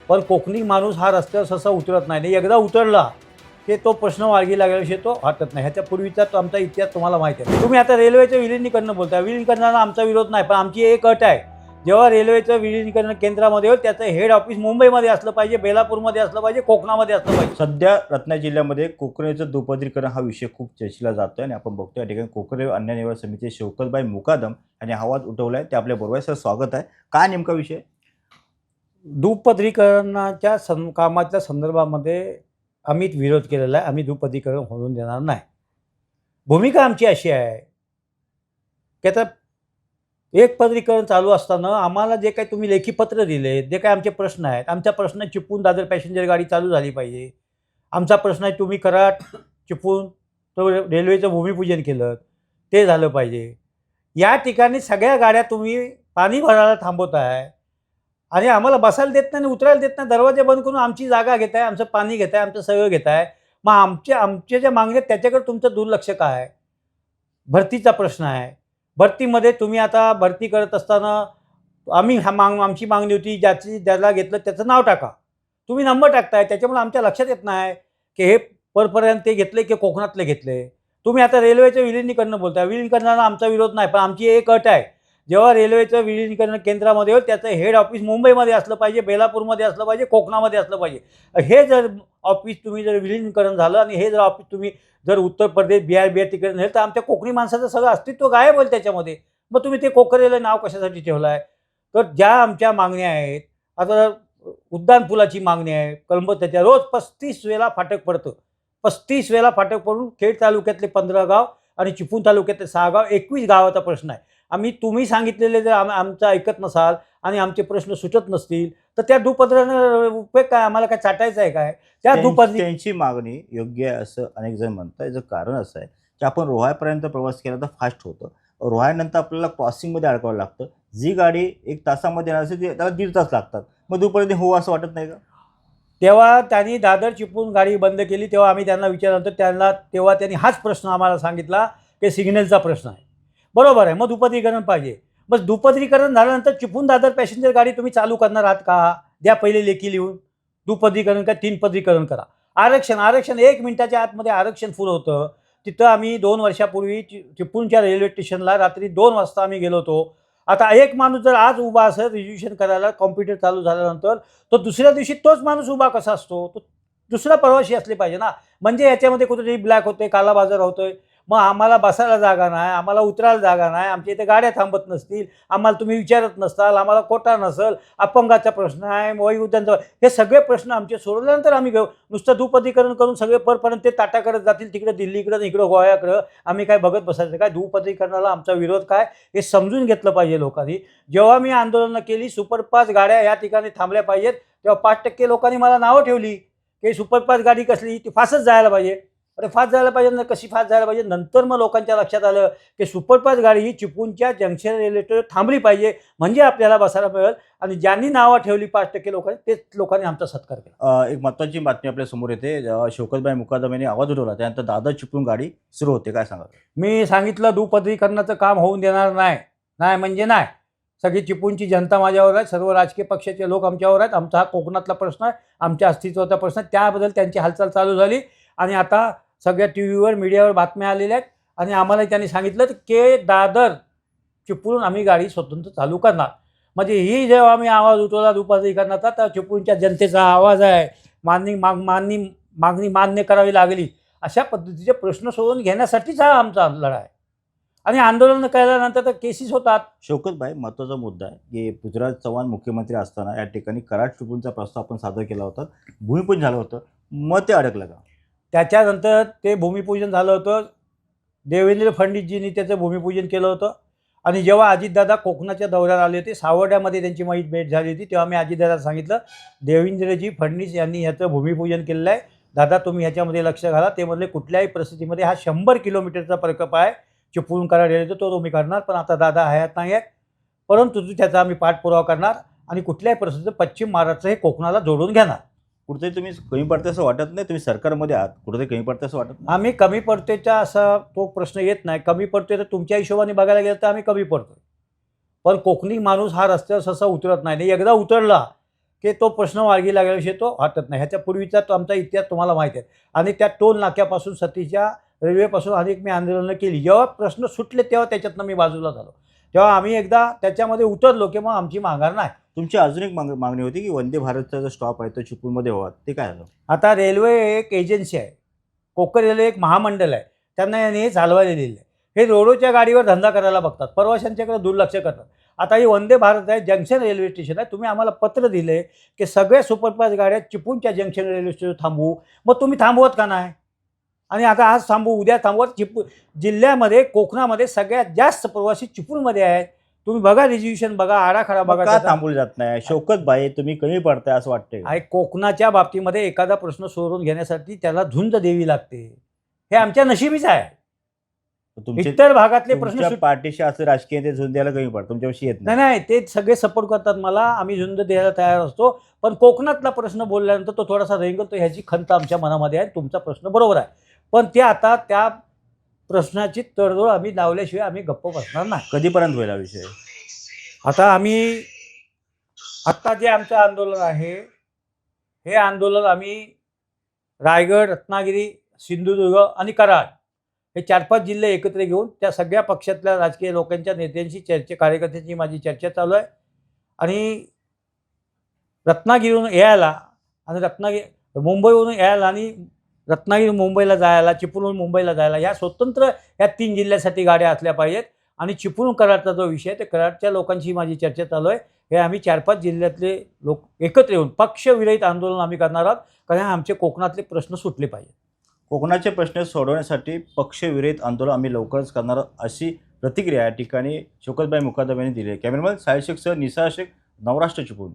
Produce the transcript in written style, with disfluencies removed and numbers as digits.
पण कोकणी माणूस हा रस्त्यावर सहसा उतरत नाही आणि एकदा उतरला की तो प्रश्न मार्गी लागल्याशिवाय तो हटत नाही. ह्याच्या पूर्वीचा तो आमचा इतिहास तुम्हाला माहिती आहे. तुम्ही आता रेल्वेचं विलिनीकरण बोलता. विलिनीकरणाला आमचा विरोध नाही, पण आमची एक अट आहे. जेव्हा रेल्वेचं विलिनीकरण केंद्रामध्ये होईल त्याचं हेड ऑफिस मुंबईमध्ये असलं पाहिजे, बेलापूरमध्ये असलं पाहिजे, कोकणामध्ये असलं पाहिजे. सध्या रत्नागिरी जिल्ह्यामध्ये कोकरेचं दुपदरीकरण हा विषय खूप चर्चेला जातोय आणि आपण बघतोय या ठिकाणी कोकरे अन्याय निवारण समितीचे शौकतबाई मुकादम यांनी आवाज उठवलाय. ते आपल्या बरोबर. सर स्वागत आहे. काय नेमका विषय? दुपदरीकरणाच्या कामाच्या संदर्भामध्ये आम्ही विरोध केलेला आहे. आम्ही दुपदरीकरण होऊन देणार नाही. भूमिका आमची अशी आहे की आता एक पदरीकरण चालू असताना आम्हाला जे काही तुम्ही लेखी पत्र दिले, जे काही आमचे प्रश्न आहेत, आमचा प्रश्न चिपळूण दादर पॅसेंजर गाडी चालू झाली पाहिजे. आमचा प्रश्न आहे तुम्ही कराड चिपळूण तो रेल्वेचं भूमिपूजन केलं ते झालं पाहिजे. या ठिकाणी सगळ्या गाड्या तुम्ही पाणी भरायला थांबवत आहे आणि आम्हाला बसायला देत नाही, उतरायला देत नाही. दरवाजे बंद करून आमची जागा घेत आहे, आमचं पाणी घेत आहे, आमचं सगळं घेत आहे. मग आमच्या ज्या मागण्या त्याच्याकडे तुमचं दुर्लक्ष काय? भरतीचा प्रश्न आहे. भरतीमध्ये तुम्ही आता भरती करत असताना आमची मागणी होती ज्याला घेतलं त्याचं नाव टाका. तुम्ही नंबर टाकताय, त्याच्यामुळे आमच्या लक्षात येत नाही की हे परपर्यंत ते घेतले की कोकणातले घेतले. तुम्ही आता रेल्वेचं विलिनीकरण बोलताय. विलिनीकरणाला आमचा विरोध नाही, पण आमची एक अट आहे. जेव्हा रेल्वेचं विलिनीकरण केंद्रामध्ये होईल त्याचं हेड ऑफिस मुंबईमध्ये असलं पाहिजे, बेलापूरमध्ये असलं पाहिजे, कोकणामध्ये असलं पाहिजे. हे जर ऑफिस तुम्ही जर विलिनीकरण झालं आणि हे जर ऑफिस तुम्ही जर उत्तर प्रदेश बिहार तिकडे नेलं तर आमच्या कोकणी माणसाचं सगळं अस्तित्व गायब होईल त्याच्यामध्ये. मग तुम्ही ते कोकरेला नाव कशासाठी ठेवलं आहे? तर ज्या आमच्या मागण्या आहेत, आता उड्डाणपुलाची मागणी आहे. कळंब त्याच्या रोज 35 वेळा फाटक पडतं. 35 वेळा फाटक पडून खेड तालुक्यातले 15 गाव आणि चिपळूण तालुक्यातले 6 गाव 21 गावाचा प्रश्न आहे. तुम्ही सांगितलेले जर आमचं ऐकत नसाल आणि आमचे प्रश्न सुटत नसतील तर त्या दुपदरानं उपयोग काय? आम्हाला काय चाटायचं आहे काय? त्या त्यांची मागणी योग्य आहे असं अनेक जण म्हणतात. याचं कारण असं आहे की आपण रोहापर्यंत प्रवास केला तर फास्ट होतं. रोहानंतर आपल्याला क्रॉसिंगमध्ये अडकावं लागतं. जी गाडी 1 तासामध्ये येणार असेल त्याला 1.5 तास लागतात. मग दुपारी हो असं वाटत नाही का? तेव्हा त्यांनी दादर चिपळूण गाडी बंद केली तेव्हा आम्ही त्यांना विचारलं तर तेव्हा त्यांनी हाच प्रश्न आम्हाला सांगितला की सिग्नलचा प्रश्न आहे. बरोबर आहे, मग दुपदरीकरण पाहिजे. मग दुपदरीकरण झाल्यानंतर चिपळूण दादर पॅसेंजर गाडी तुम्ही चालू करणार आहात का? द्या पहिले लेखी लिहून. दुपदरीकरण का 3 पदरीकरण करा. आरक्षण 1 मिनिटाच्या आतमध्ये आरक्षण फुल होतं. तिथं आम्ही 2 वर्षापूर्वी चिपळूणच्या रेल्वे स्टेशनला रात्री 2 वाजता आम्ही गेलो होतो. आता एक माणूस जर आज उभा असेल रिजर्वेशन करायला कॉम्प्युटर चालू झाल्यानंतर तर दुसऱ्या दिवशी तोच माणूस उभा कसा असतो? तो दुसरा प्रवासी असले पाहिजे ना. म्हणजे याच्यामध्ये कुठेतरी ब्लॅक होते, कालाबाजार होतोय. मग आम्हाला बसायला जागा नाही, आम्हाला उतरायला जागा नाही, आमच्या इथे गाड्या थांबत नसतील, आम्हाला तुम्ही विचारत नसताल, आम्हाला कोटा नसेल, अपंगाचा प्रश्न आहे, वयोवृद्धांचा, हे सगळे प्रश्न आमचे सोडवल्यानंतर आम्ही घेऊ. नुसतं दुपदरीकरण करून सगळे परपर्यंत ते ताटाकडे जातील, तिकडे दिल्लीकडं इकडं गोव्याकडं. आम्ही काय बघत बसायचं काय? दुपदरीकरणाला आमचा विरोध काय हे समजून घेतलं पाहिजे लोकांनी. जेव्हा मी आंदोलनं केली सुपरफास्ट गाड्या या ठिकाणी थांबल्या पाहिजेत तेव्हा 5% लोकांनी मला नावं ठेवली की सुपरफास्ट गाडी कसली, ती फास्टच जायला पाहिजे. अरे फास्ट जायला पाहिजे ना, कशी फास्ट जायला पाहिजे? नंतर मग लोकांच्या लक्षात आलं की सुपरफास्ट गाडी ही चिपळूणच्या जंक्शन रेल्वे स्टेशनवर थांबली पाहिजे म्हणजे आपल्याला बसायला मिळेल. आणि ज्यांनी नावं ठेवली 5% लोकांनी तेच लोकांनी आमचा सत्कार केला. एक महत्त्वाची बातमी आपल्या समोर येते. शौकतबाई मुकादम यांनी आवाज उठवला त्यानंतर दादर चिपळूण गाडी सुरू होते. काय सांगा? मी सांगितलं दुपदरीकरणाचं काम होऊन देणार नाही. नाही म्हणजे नाही. सगळी चिपळूणची जनता माझ्यावर आहे, सर्व राजकीय पक्षाचे लोक आमच्यावर आहेत. आमचा हा कोकणातला प्रश्न आहे, आमच्या अस्तित्वाचा प्रश्न आहे. त्याबद्दल त्यांची हालचाल चालू झाली आणि आता सगळ्या टीव्हीवर मीडियावर बातम्या आलेल्या आहेत आणि आम्हाला त्यांनी सांगितलं की दादर चिपळूण आम्ही गाडी स्वतंत्र चालू करणार. म्हणजे ही जेव्हा आम्ही आवाज उठवला दुपदरीकरणाचा तर चिपळूणच्या जनतेचा आवाज आहे. मागणी मान्य करावी लागली. अशा पद्धतीचे प्रश्न सोडवून घेण्यासाठीच हा आमचा लढा आहे. आणि आंदोलन केल्यानंतर तर केसेस होतात. शौकतबाई, महत्त्वाचा मुद्दा आहे की पृथ्वीराज चव्हाण मुख्यमंत्री असताना या ठिकाणी कराड चिपळूणचा प्रस्ताव आपण सादर केला होता. भूमिपूजन झालं होतं, मग ते अडकलं का? त्याच्यानंतर ते भूमिपूजन झालं होतं. देवेंद्र फडणवीसजींनी त्याचं भूमिपूजन केलं होतं. आणि जेव्हा अजितदादा कोकणाच्या दौऱ्यावर आले होते, सावर्ड्यामध्ये त्यांची भेट झाली होती, तेव्हा मी अजितदादाला सांगितलं देवेंद्रजी फडणवीस यांनी ह्याचं भूमिपूजन केलेलं आहे, दादा तुम्ही ह्याच्यामध्ये लक्ष घाला. ते म्हणले कुठल्याही परिस्थितीमध्ये हा 100 किलोमीटरचा प्रकल्प आहे चिपळूण कराड रेल्वेचा, तो तुम्ही करणार. पण आता दादा हयात नाही आहेत, परंतु त्याचा आम्ही पाठपुरावा करणार आणि कुठल्याही परिस्थितीत पश्चिम महाराष्ट्र हे कोकणाला जोडून घेणार. कुठेतरी तुम्ही कमी पडते असं वाटत नाही? तुम्ही सरकारमध्ये आहात, कुठेतरी कमी पडते असं वाटत नाही? आम्ही कमी पडतेचा असा तो प्रश्न येत नाही. कमी पडतोय तर तुमच्या हिशोबाने बघायला गेलं तर आम्ही कमी पडतोय. पण कोकणी माणूस हा रस्त्यावर सहसा उतरत नाही. एकदा उतरला की तो प्रश्न मार्गी लागल्याविषयी तो हटत नाही. ह्याच्या पूर्वीचा तो आमचा इतिहास तुम्हाला माहीत आहे. आणि त्या टोल नाक्यापासून सतीच्या रेल्वेपासून अनेक मी आंदोलनं केली. जेव्हा प्रश्न सुटले तेव्हा त्याच्यातनं मी बाजूला झालो. तेव्हा आम्ही एकदा त्याच्यामध्ये उतरलो की मग आमची माघार नाही. तुमची अजून एक मागणी होती की वंदे भारतचा जो स्टॉप आहे तो चिपळूणमध्ये व्हावा, ते काय झालं? आता रेल्वे एक एजन्सी आहे, कोकण रेल्वे एक महामंडळ आहे, त्यांना यांनी हे चालवायला दिलेलं आहे. हे रोडच्या गाडीवर धंदा करायला बघतात, प्रवाशांच्याकडे दुर्लक्ष करतात. आता ही वंदे भारत आहे, जंक्शन रेल्वे स्टेशन आहे. तुम्ही आम्हाला पत्र दिले की सगळ्या सुपरफास्ट गाड्या चिपळूणच्या जंक्शन रेल्वे स्टेशन थांबवू, मग तुम्ही थांबवत का नाही? आणि आता आज थांबू, उद्या थांबवत. जिल्ह्यामध्ये कोकणामध्ये सगळ्यात जास्त प्रवासी चिपळूणमध्ये आहेत. तुम्ही बघा, रिझर्वेशन बघा, आराखडा मग बघा. का त्याचा. थांबवलं जात नाही? शौकत बाई, तुम्ही कमी पडताय असं वाटतंय का? आणि कोकणाच्या बाबतीमध्ये एखादा प्रश्न सोडवून घेण्यासाठी त्याला झुंज द्यावी लागते. हे आमच्या नशिबीच आहे. तुमचे इतर भागातले प्रश्न तुमच्या पार्टीशी असं राजकीय ते झुंज द्यायला कमी पडतं, तुमच्याविषयी येत नाही नाही. नाही, ते सगळे सपोर्ट करतात मला, आम्ही झुंज द्यायला तयार असतो. पण कोकणातला प्रश्न बोलल्यानंतर तो थोडासा रेंगतो, ह्याची खंत आमच्या मनामध्ये आहे. तुमचा प्रश्न बरोबर आहे, पण ते आता त्या प्रश्नाची तडजोड आम्ही लावल्याशिवाय आम्ही गप्प बसणार नाही. कधीपर्यंत होईल हा विषय? आता आम्ही आत्ता जे आमचं आंदोलन आहे, हे आंदोलन आम्ही रायगड, रत्नागिरी, सिंधुदुर्ग आणि कराड हे 4-5 जिल्हे एकत्र घेऊन त्या सगळ्या पक्षातल्या राजकीय लोकांच्या नेत्यांशी कार्यकर्त्यांची माझी चर्चा चालू आहे. आणि रत्नागिरीवरून यायला आणि मुंबईवरून यायला आणि रत्नागिरी मुंबईला जायला, चिपळूण मुंबईला जायला, या स्वतंत्र या 3 जिल्ह्यासाठी गाड्या असल्या पाहिजेत. आणि चिपळूण कराडचा जो विषय आहे, ते कराडच्या लोकांशी माझी चर्चा चालू आहे. हे आम्ही 4-5 जिल्ह्यातले लोक एकत्र येऊन पक्षविरहित आंदोलन आम्ही करणार आहोत, कारण आमचे कोकणातले प्रश्न सुटले पाहिजेत. कोकणाचे प्रश्न सोडवण्यासाठी पक्षविरहित आंदोलन आम्ही लवकरच करणार आहोत, अशी प्रतिक्रिया या ठिकाणी शौकतबाई मुकादम यांनी दिली आहे. कॅमेरामॅन साहिल शेखसह निसार शेख, नवराष्ट्र चिपळूण.